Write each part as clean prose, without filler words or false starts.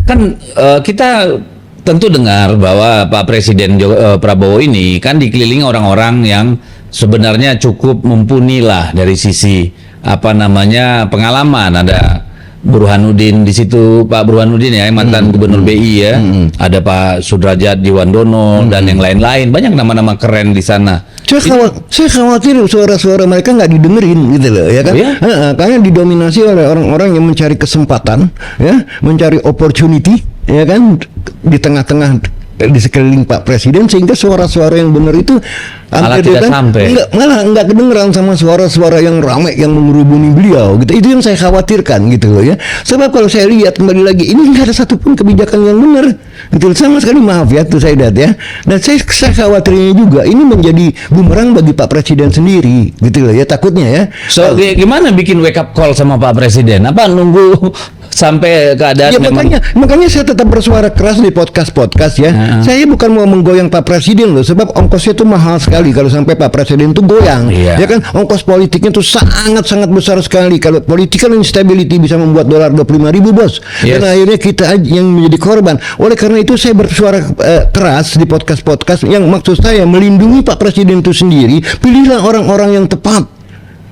Kan kita tentu dengar bahwa Pak Presiden Prabowo ini kan dikelilingi orang-orang yang sebenarnya cukup mumpuni lah dari sisi pengalaman. Ada Burhanuddin di situ, Pak Burhanuddin ya, mantan Gubernur BI ya. Ada Pak Sudrajat Djiwandono dan yang lain-lain. Banyak nama-nama keren di sana. Saya khawatir suara-suara mereka nggak didengerin gitu loh, ya kan? Oh, ya? Karena didominasi oleh orang-orang yang mencari kesempatan, ya, mencari opportunity, ya kan, di tengah-tengah di sekeliling Pak Presiden, sehingga suara-suara yang benar itu malah tidak sampai. malah nggak kedengeran sama suara-suara yang ramai yang mengerubungi beliau gitu. Itu yang saya khawatirkan gitu loh ya. Sebab kalau saya lihat kembali lagi, ini nggak ada satupun kebijakan yang benar gitu, sama sekali. Maaf ya tuh saya lihat ya. Dan saya khawatirnya juga ini menjadi bumerang bagi Pak Presiden sendiri gitu loh ya, takutnya ya. So gimana bikin wake up call sama Pak Presiden? Apa nunggu sampai keadaan ya, makanya saya tetap bersuara keras di podcast ya. Saya bukan mau menggoyang Pak Presiden loh, sebab ongkosnya itu mahal sekali kalau sampai Pak Presiden itu goyang. Ya kan, ongkos politiknya itu sangat-sangat besar sekali. Kalau political instability bisa membuat dolar 25.000 bos. Dan akhirnya kita yang menjadi korban. Oleh karena itu saya bersuara keras di podcast yang maksud saya melindungi Pak Presiden itu sendiri. Pilihlah orang-orang yang tepat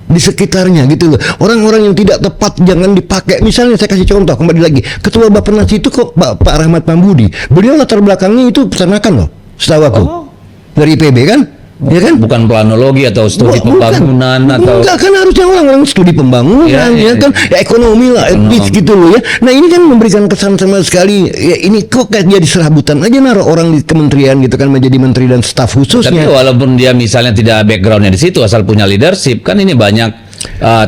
di sekitarnya gitu loh. Orang-orang yang tidak tepat jangan dipakai. Misalnya saya kasih contoh kembali lagi, Ketua Bappenas itu kok Pak Rahmat Pambudi, beliau latar belakangnya itu peternakan loh, setahu aku. Dari IPB kan? Ya kan? Bukan planologi atau studi pembangunan atau enggak, kan harusnya orang-orang studi pembangunan ya kan, ya ekonomi lah, gitu loh ya. Nah ini kan memberikan kesan sama sekali ya, ini kok kayak jadi serabutan aja naruh orang di kementerian gitu kan, menjadi menteri dan staf khususnya. Tapi walaupun dia misalnya tidak backgroundnya di situ, asal punya leadership, kan ini banyak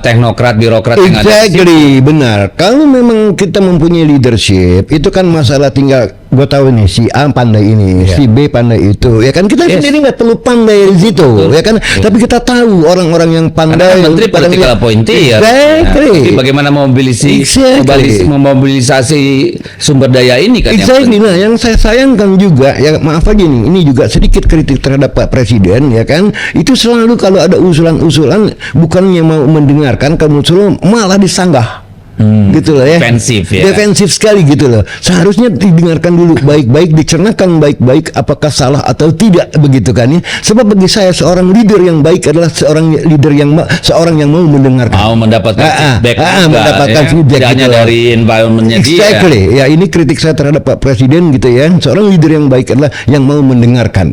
teknokrat, birokrat yang ada di situ. Benar. Kalau memang kita mempunyai leadership, itu kan masalah tinggal gue tahu nih si A pandai ini, si B pandai itu, ya kan, kita sendiri nggak perlu pandai di situ, ya kan. Tapi kita tahu orang-orang yang pandai. Karena menteri political appointee ya. Bagaimana memobilisasi sumber daya ini kan. Nah, yang saya sayangkan juga, ya maaf aja nih, ini juga sedikit kritik terhadap Pak Presiden, ya kan. Itu selalu kalau ada usulan-usulan bukannya mau mendengarkan, kamu suruh malah disanggah. Gitu loh ya. Defensif sekali gitu loh. Seharusnya didengarkan dulu baik-baik, dicernakan baik-baik apakah salah atau tidak, begitu kan ya. Sebab bagi saya seorang leader yang baik adalah seorang leader yang mau mendengarkan, mau mendapatkan feedback, mendapatkan feedback tidak hanya dari environmentnya dia. Ya ini kritik saya terhadap Pak Presiden gitu ya. Seorang leader yang baik adalah yang mau mendengarkan.